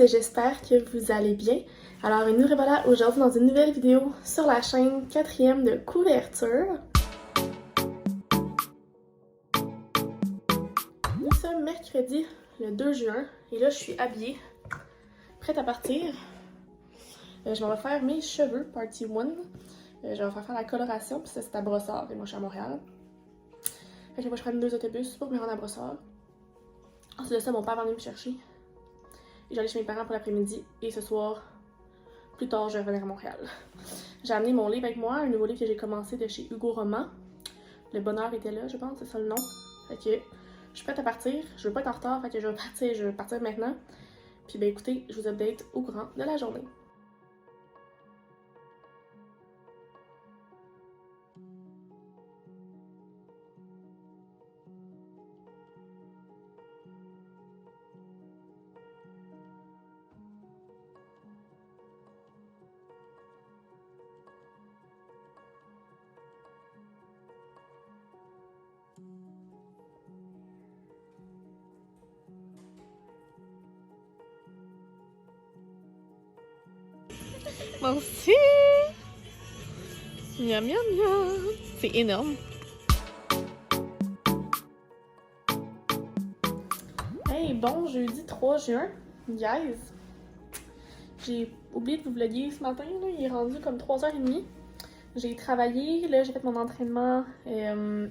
j'espère que vous allez bien. Alors, nous revoilà aujourd'hui dans une nouvelle vidéo sur la chaîne 4e de couverture. Nous sommes mercredi le 2 juin et là je suis habillée, prête à partir. Je m'en vais faire mes cheveux, party 1. Je vais faire la coloration, puis ça c'est à Brossard et moi je suis à Montréal. Fait que moi je prends 2 autobus pour me rendre à Brossard. Ensuite de ça, mon père va venir me chercher. Et j'allais chez mes parents pour l'après-midi. Et ce soir, plus tard, je vais revenir à Montréal. J'ai amené mon livre avec moi, un nouveau livre que j'ai commencé de chez Hugo Roman. Le bonheur était là, je pense, c'est ça le nom. Fait que je suis prête à partir. Je veux pas être en retard, fait que je vais partir maintenant. Puis ben écoutez, je vous update au courant de la journée. Merci! Miam miam miam! C'est énorme! Hey, bon jeudi 3 juin, guys! J'ai oublié de vous vlogger ce matin, là. Il est rendu comme 3h30. J'ai travaillé, là j'ai fait mon entraînement de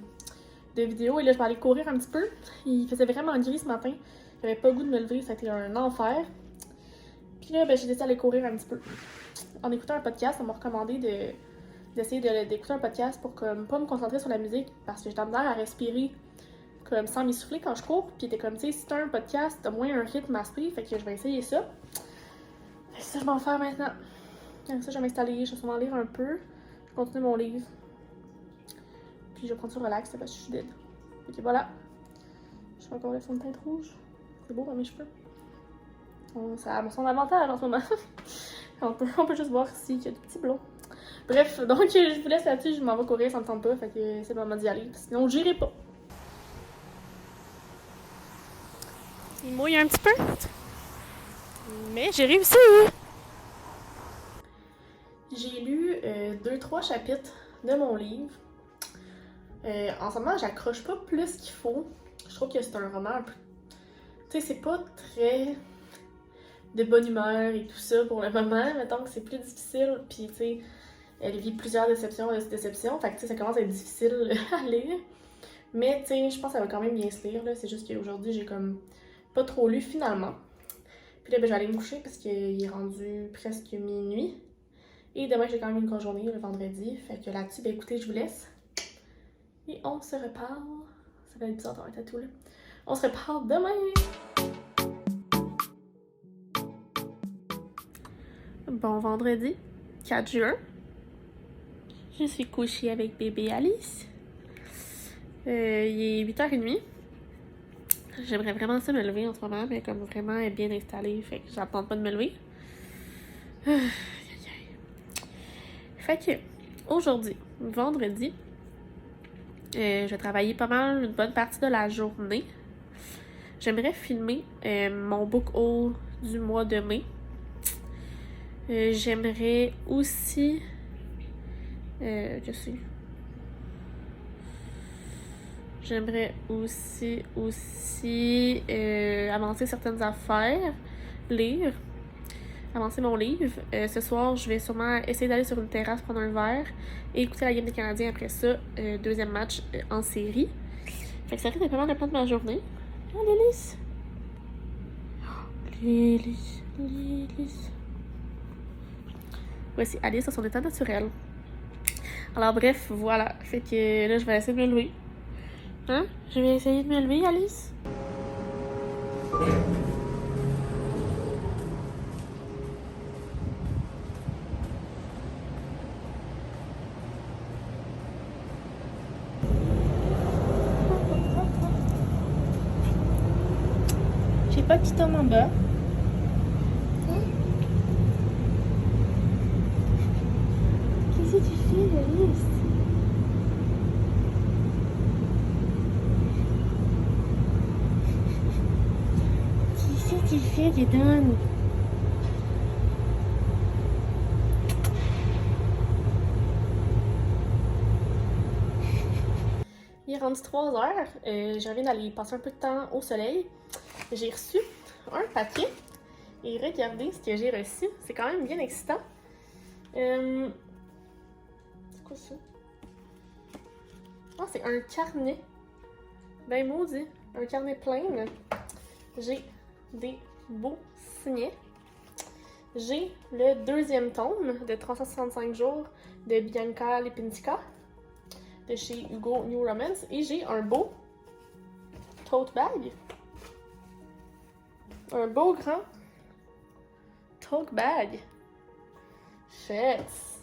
vidéo et là je vais aller courir un petit peu. Il faisait vraiment gris ce matin. J'avais pas le goût de me lever, ça a été un enfer. Puis là, ben, j'ai décidé d'aller courir un petit peu. En écoutant un podcast, on m'a recommandé d'essayer d'écouter un podcast pour comme pas me concentrer sur la musique parce que j'ai tendance à respirer comme sans m'essouffler quand je cours. Puis était comme, tu sais, si t'as un podcast, t'as moins un rythme à suivre, fait que je vais essayer ça. Fait que ça, je vais en faire maintenant. Comme ça, je vais m'installer, je vais sûrement lire un peu. Je vais continuer mon livre. Puis je vais prendre ça relax parce que je suis dead. Fait que voilà. Je fais encore le fond de teinte rouge. C'est beau, mes cheveux. Ça a son avantage en ce moment. on peut juste voir ici qu'il y a des petits blonds. Bref, donc je vous laisse là-dessus, je m'en vais courir, ça me tente pas, fait que c'est le moment d'y aller, sinon j'irai pas. Il mouille un petit peu, mais j'ai réussi! J'ai lu 2-3 chapitres de mon livre. En ce moment, j'accroche pas plus qu'il faut. Je trouve que c'est un roman un peu... Tu sais, c'est pas très... de bonne humeur et tout ça pour le moment, mettons que c'est plus difficile, puis tu sais, elle vit plusieurs déceptions, fait que tu sais, ça commence à être difficile à lire, mais tu sais, je pense que ça va quand même bien se lire, là, c'est juste qu'aujourd'hui, j'ai comme pas trop lu finalement. Puis là, ben, je vais aller me coucher parce qu'il est rendu presque minuit, et demain, j'ai quand même une grosse journée, le vendredi, fait que là-dessus, ben écoutez, je vous laisse, et on se reparle, ça va être bizarre d'avoir un tatou, là, on se reparle demain! Bon vendredi, 4 juin. Je suis couchée avec bébé Alice. Il est 8h30. J'aimerais vraiment ça me lever en ce moment, mais comme vraiment elle est bien installée, fait que j'attends pas de me lever. Fait que aujourd'hui, vendredi, je vais travailler pas mal une bonne partie de la journée. J'aimerais filmer mon book haul du mois de mai. J'aimerais aussi j'aimerais aussi avancer certaines affaires, lire, avancer mon livre. Ce soir, je vais sûrement essayer d'aller sur une terrasse prendre un verre et écouter la game des Canadiens après ça, deuxième match en série. Fait que ça risque d'être pas mal de plan de ma journée. Ah, Lélisse! Lélisse. Voici Alice dans son état naturel. Alors bref, voilà. Fait que là, je vais essayer de me lever. Hein? Je vais essayer de me lever, Alice. J'ai pas qui tombe en bas. Qu'est-ce que tu fais, Alice? Qu'est-ce que tu fais, Redon? Il est rendu 3 heures. Je reviens d'aller passer un peu de temps au soleil. J'ai reçu un paquet. Et regardez ce que j'ai reçu. C'est quand même bien excitant. C'est quoi ça? Ah, c'est un carnet. Ben maudit. Un carnet plein. J'ai des beaux signets. J'ai le 2e tome de 365 jours de Bianca Lipinska de chez Hugo New Romance. Et j'ai un beau tote bag. Un beau grand tote bag. Chef.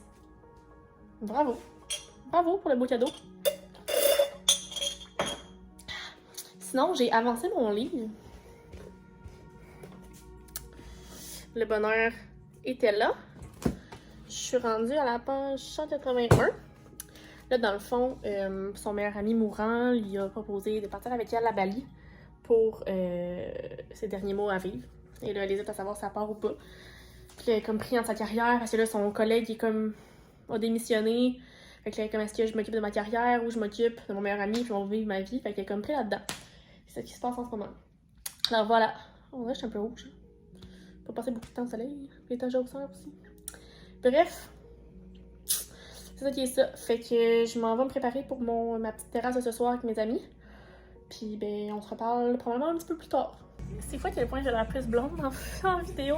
Bravo. Bravo pour le beau cadeau. Sinon, j'ai avancé mon livre. Le bonheur était là. Je suis rendue à la page 181. Là, dans le fond, son meilleur ami mourant lui a proposé de partir avec elle à Bali pour ses derniers mots à vivre. Et là, elle hésite à savoir si ça part ou pas. Puis elle est comme pris dans sa carrière parce que là, son collègue est comme a démissionné. Fait que là, elle est comme est-ce que je m'occupe de ma carrière ou je m'occupe de mon meilleur ami puis on va vivre ma vie. Fait qu'elle est comme pris là-dedans. C'est ce qui se passe en ce moment. Alors voilà. On dirait que je suis un peu rouge. Faut passer beaucoup de temps au soleil. Les étages de hauteur aussi. Bref. C'est ça qui est ça. Fait que je m'en vais me préparer pour ma petite terrasse de ce soir avec mes amis. Puis ben on se reparle probablement un petit peu plus tard. C'est fou à quel point j'ai l'air plus blonde en vidéo.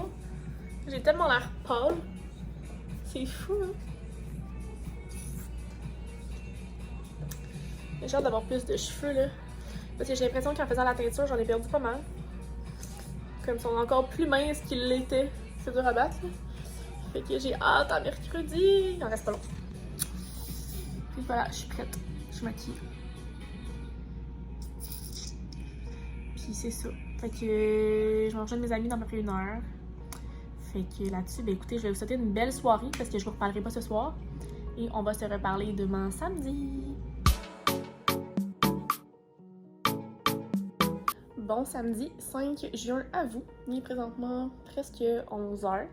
J'ai tellement l'air pâle. C'est fou, hein? J'ai hâte d'avoir plus de cheveux, là. Parce que j'ai l'impression qu'en faisant la teinture, j'en ai perdu pas mal. Comme ils sont encore plus minces qu'ils l'étaient. C'est dur à battre, là. Fait que j'ai hâte à mercredi. Il en reste pas long. Puis voilà, je suis prête. Je suis maquille. Puis c'est ça. Fait que je vais rejoindre mes amis dans à peu près 1 heure. Fait que là-dessus, ben écoutez, je vais vous souhaiter une belle soirée parce que je vous reparlerai pas ce soir. Et on va se reparler demain samedi. Bon samedi 5 juin à vous. Il est présentement presque 11 h.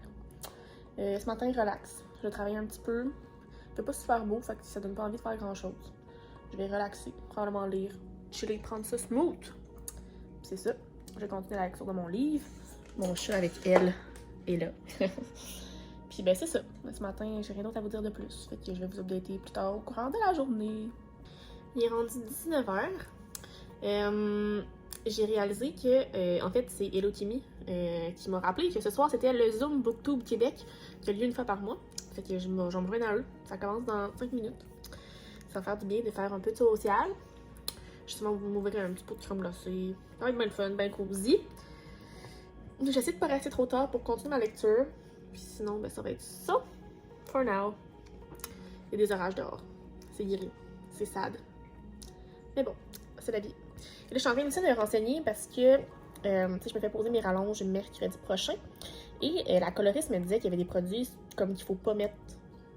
Ce matin, relax. Je vais travailler un petit peu. Il fait pas super beau, fait que ça donne pas envie de faire grand chose. Je vais relaxer, probablement lire, chiller, prendre ça smooth. C'est ça. Je vais continuer la lecture de mon livre. Mon chat avec elle est là. Puis ben c'est ça. Ce matin, j'ai rien d'autre à vous dire de plus. Fait que je vais vous updater plus tard au courant de la journée. Il est rendu 19 h. J'ai réalisé que, en fait, c'est Hello Timmy qui m'a rappelé que ce soir, c'était le Zoom Booktube Québec qui a lieu 1 fois par mois. Fait que j'en me rejoins à eux. Ça commence dans 5 minutes. Ça va faire du bien de faire un peu de social. Justement, vous m'ouvrir un petit pot de crème glacée. Ça va être bien le fun, bien cosy. J'essaie de pas rester trop tard pour continuer ma lecture. Puis sinon, ben, ça va être ça. For now. Il y a des orages dehors. C'est gris. C'est sad. Mais bon, c'est la vie. Et là, je suis en train de me renseigner parce que je me fais poser mes rallonges mercredi prochain. Et la coloriste me disait qu'il y avait des produits comme qu'il faut pas mettre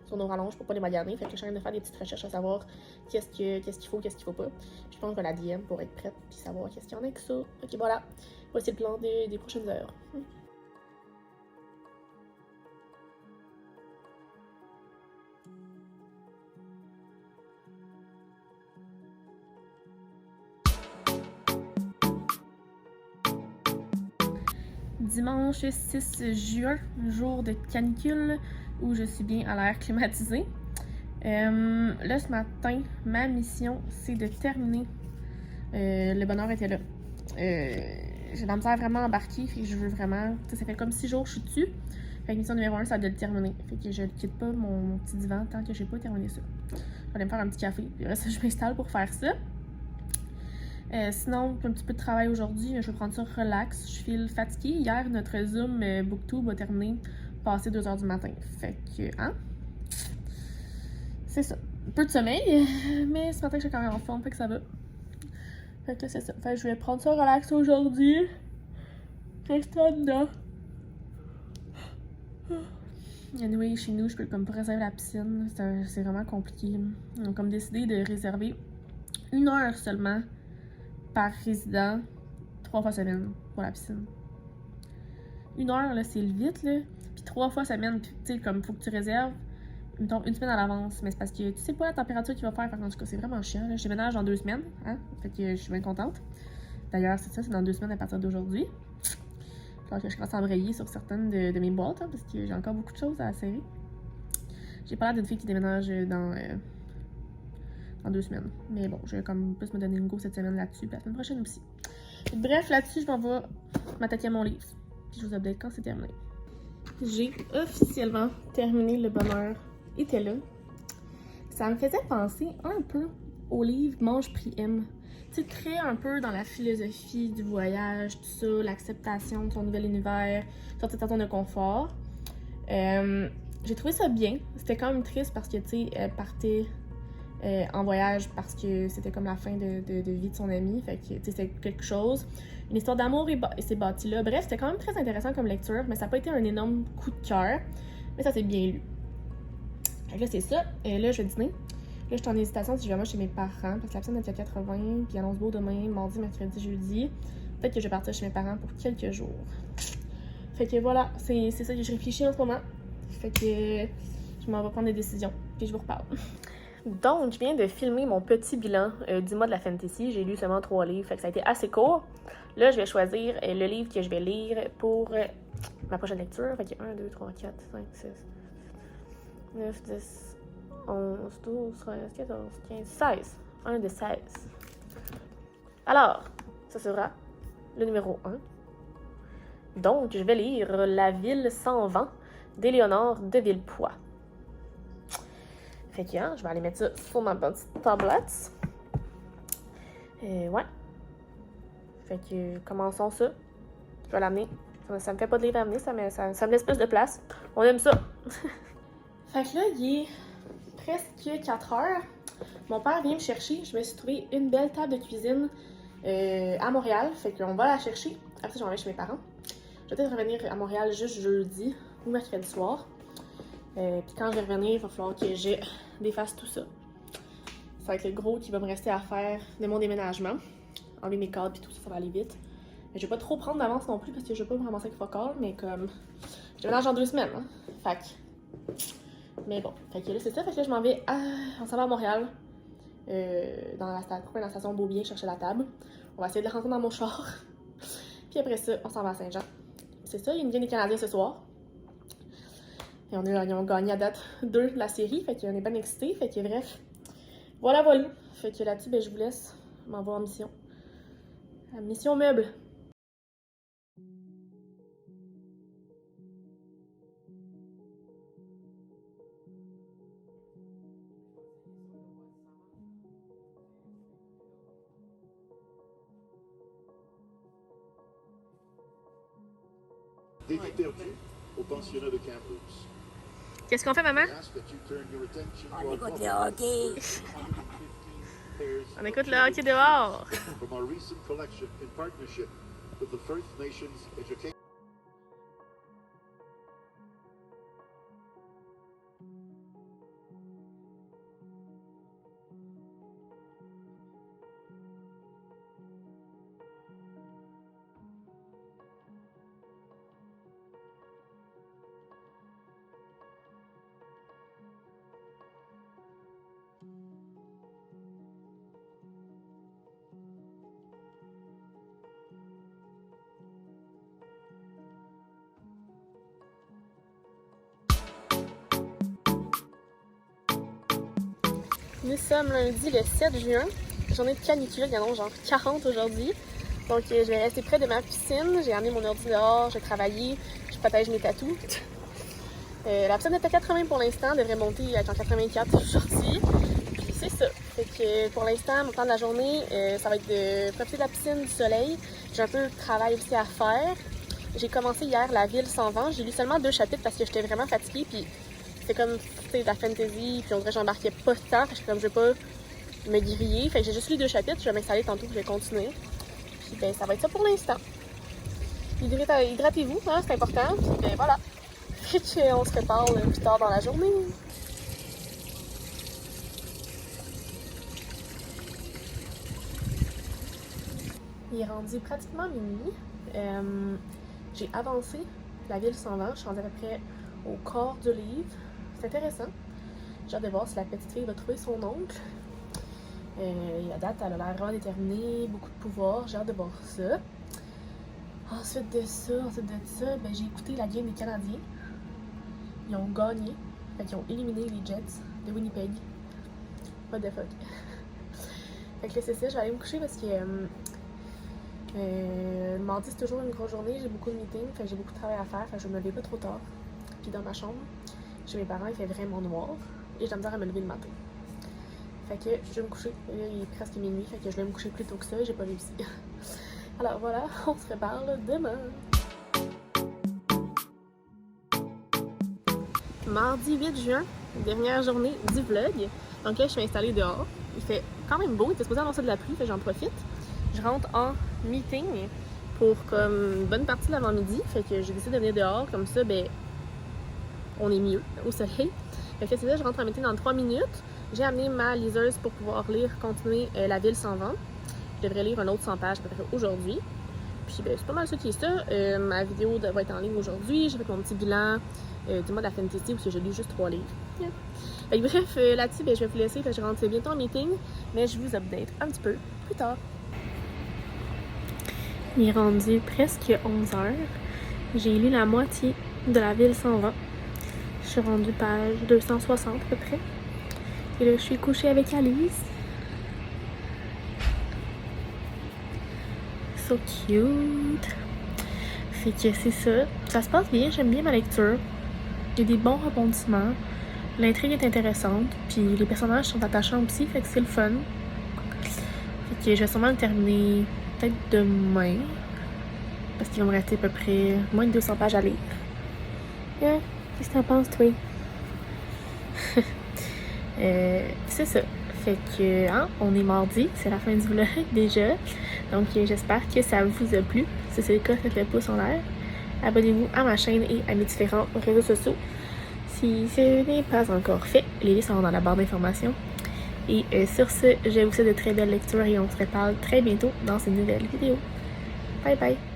sur nos rallonges pour pas les maganer. Fait que je suis en train de faire des petites recherches à savoir qu'est-ce qu'il faut, qu'est-ce qu'il faut pas. Puis je pense que je vais la DM pour être prête puis savoir qu'est-ce qu'il y en a avec ça. Ok, voilà. Voici le plan des prochaines heures. Dimanche 6 juin, jour de canicule où je suis bien à l'air climatisé. Là, ce matin, ma mission, c'est de terminer. Le bonheur était là. J'ai la misère vraiment embarquée, fait que je veux vraiment... Ça fait comme 6 jours que je suis dessus. Fait que mission numéro 1, c'est de le terminer. Fait que je ne quitte pas mon petit divan tant que j'ai pas terminé ça. Je vais aller me faire un petit café, puis là, je m'installe pour faire ça. Sinon, un petit peu de travail aujourd'hui, je vais prendre ça relax. Je file fatiguée. Hier, notre Zoom Booktube a terminé passé 2 h du matin. Fait que, hein? C'est ça. Un peu de sommeil, mais ce matin, je suis quand même en forme, fait que ça va. Fait que c'est ça. Fait que je vais prendre ça relax aujourd'hui. Rester dedans. Anyway, chez nous, je peux comme pas réserver la piscine. C'est vraiment compliqué. On a comme décidé de réserver 1 heure seulement par résident 3 fois semaine pour la piscine. 1 heure, là, c'est vite, là. Puis 3 fois semaine, tu sais, comme faut que tu réserves mettons, une semaine à l'avance. Mais c'est parce que tu sais pas la température qu'il va faire. En tout cas, c'est vraiment chiant. Là. Je déménage dans 2 semaines. Hein? Fait que je suis bien contente. D'ailleurs, c'est ça, c'est dans 2 semaines à partir d'aujourd'hui. Alors que je commence à embrayer sur certaines de mes boîtes, hein, parce que j'ai encore beaucoup de choses à serrer. J'ai parlé d'une fille qui déménage dans 2 semaines. Mais bon, je vais comme plus me donner une go cette semaine là-dessus, puis la semaine prochaine aussi. Bref, là-dessus, je m'en vais m'attaquer à mon livre. Puis je vous update quand c'est terminé. J'ai officiellement terminé Le Bonheur était là. Ça me faisait penser un peu au livre Mange, Prie, Aime. Tu sais, très un peu dans la philosophie du voyage, tout ça, l'acceptation de son nouvel univers, sortir de sa zone de confort. J'ai trouvé ça bien. C'était quand même triste parce que, tu sais, elle partait en voyage parce que c'était comme la fin de vie de son ami. Fait que, tu sais, c'est quelque chose. Une histoire d'amour et c'est bâti là. Bref, c'était quand même très intéressant comme lecture, mais ça n'a pas été un énorme coup de cœur. Mais ça s'est bien lu. Fait que là, c'est ça. Là, je vais dîner. Là, je suis en hésitation si je vais moi chez mes parents, parce que la piscine est à 80, puis annonce beau demain, mardi, mercredi, jeudi. Peut-être que je vais partir chez mes parents pour quelques jours. Fait que voilà, c'est ça que je réfléchis en ce moment. Fait que je m'en vais prendre des décisions, puis je vous reparle. Donc, je viens de filmer mon petit bilan du mois de la fantasy. J'ai lu seulement 3 livres, fait que ça a été assez court. Là, je vais choisir le livre que je vais lire pour ma prochaine lecture. Fait que 1, 2, 3, 4, 5, 6, 9, 10, 11, 12, 13, 14, 15, 16. Un de 16. Alors, ça sera le numéro 1. Donc, je vais lire La ville sans vent d'Éléonore de Villepoix. Fait que, hein, je vais aller mettre ça sur ma petite tablette. Ouais. Fait que, commençons ça. Je vais l'amener. Ça me fait pas de livre à amener, ça me laisse plus de place. On aime ça. Fait que là, il est presque 4 heures. Mon père vient me chercher. Je me suis trouvé une belle table de cuisine à Montréal. Fait qu'on va la chercher. Après ça, je m'en vais chez mes parents. Je vais peut-être revenir à Montréal juste jeudi ou mercredi soir. Puis quand je vais revenir, il va falloir que je défasse tout ça. Ça va être le gros qui va me rester à faire de mon déménagement. Enlever mes cadres puis tout ça, ça va aller vite. Mais je vais pas trop prendre d'avance non plus parce que je vais pas me ramasser avec focal, mais comme je déménage dans 2 semaines. Hein? Fait que... Mais bon, fait que là c'est ça, fait que là je m'en vais on s'en va à Montréal. Dans la station Beaubien chercher la table. On va essayer de rentrer dans mon char. Puis après ça, on s'en va à Saint-Jean. C'est ça, il y a une game des Canadiens ce soir. Et ils ont gagné à date 2 de la série, fait qu'on est bien excités. Fait que bref, voilà. Fait que là-dessus, je vous laisse m'envoyer en mission. À mission meuble. Défi perdu au pensionnat de Kamloops. Qu'est-ce qu'on fait, maman? On écoute le hockey. On écoute le hockey dehors. From our recent collection in partnership with the First Nations Education. Nous sommes lundi le 7 juin. Journée de canicule, il y en a genre 40 aujourd'hui. Donc je vais rester près de ma piscine. J'ai amené mon ordi dehors, j'ai travaillé, je protège mes tatous. La piscine est à 80 pour l'instant, devrait monter à 84 aujourd'hui. Puis c'est ça. Fait que pour l'instant, mon temps de la journée, ça va être de profiter de la piscine, du soleil. J'ai un peu de travail aussi à faire. J'ai commencé hier La ville sans vent. J'ai lu seulement 2 chapitres parce que j'étais vraiment fatiguée. Puis c'est comme, tu sais, de la fantasy, puis on dirait que j'embarquais pas tant, fait que comme je vais pas me griller. Fait que j'ai juste lu 2 chapitres, je vais m'installer tantôt, je vais continuer. Puis ben, ça va être ça pour l'instant. Hydratez-vous, hein, c'est important, puis ben voilà. Fait qu'on se reparle plus tard dans la journée. Il est rendu pratiquement minuit. J'ai avancé La ville sans vent, je suis rendue à peu près au quart du livre. C'est intéressant. J'ai hâte de voir si la petite fille va trouver son oncle. La date, elle a l'air vraiment déterminée, beaucoup de pouvoir. J'ai hâte de voir ça. Ensuite de ça, ben, j'ai écouté la game des Canadiens. Ils ont gagné. Fait qu'ils ont éliminé les Jets de Winnipeg. What the fuck. Fait que là, c'est ça, je vais aller me coucher parce que le mardi, c'est toujours une grosse journée. J'ai beaucoup de meetings, fait que j'ai beaucoup de travail à faire. Fait que je me lever pas trop tard. Puis dans ma chambre, chez mes parents, il fait vraiment noir. Et j'ai la misère à me lever le matin. Fait que je vais me coucher. Là, il est presque minuit, fait que je vais me coucher plus tôt que ça. J'ai pas réussi. Alors voilà, on se reparle demain. Mardi 8 juin, dernière journée du vlog. Donc là, je suis installée dehors. Il fait quand même beau, il était supposé annoncer de la pluie, fait que j'en profite. Je rentre en meeting pour comme une bonne partie de l'avant-midi. Fait que j'ai décidé de venir dehors, comme ça, ben, on est mieux au soleil. Fait que c'est ça, je rentre en meeting dans 3 minutes. J'ai amené ma liseuse pour pouvoir lire, continuer La ville sans vent. Je devrais lire un autre 100 pages à peu près aujourd'hui. Puis ben, c'est pas mal ça qui est ça. Ma vidéo va être en ligne aujourd'hui. J'ai fait mon petit bilan du mois de la fantasy parce que j'ai lu juste 3 livres. Yeah. Fait que, bref, là-dessus, ben, je vais vous laisser. Fait que je rentre bientôt en meeting, mais je vous update un petit peu plus tard. Il est rendu presque 11h. J'ai lu la moitié de La ville sans vent. Je suis rendue page 260 à peu près. Et là, je suis couchée avec Alice. So cute. Fait que c'est ça. Ça se passe bien, j'aime bien ma lecture. Il y a des bons rebondissements. L'intrigue est intéressante. Puis les personnages sont attachants aussi, fait que c'est le fun. Fait que je vais sûrement le terminer peut-être demain. Parce qu'il va me rester à peu près moins de 200 pages à lire. Yeah. Qu'est-ce que t'en penses, toi? C'est ça. Fait que, hein, on est mardi, c'est la fin du vlog déjà. Donc, j'espère que ça vous a plu. Si c'est le cas, faites le pouce en l'air. Abonnez-vous à ma chaîne et à mes différents réseaux sociaux. Si ce n'est pas encore fait, les liens sont dans la barre d'informations. Et sur ce, je vous souhaite de très belles lectures et on se reparle très bientôt dans une nouvelle vidéo. Bye bye!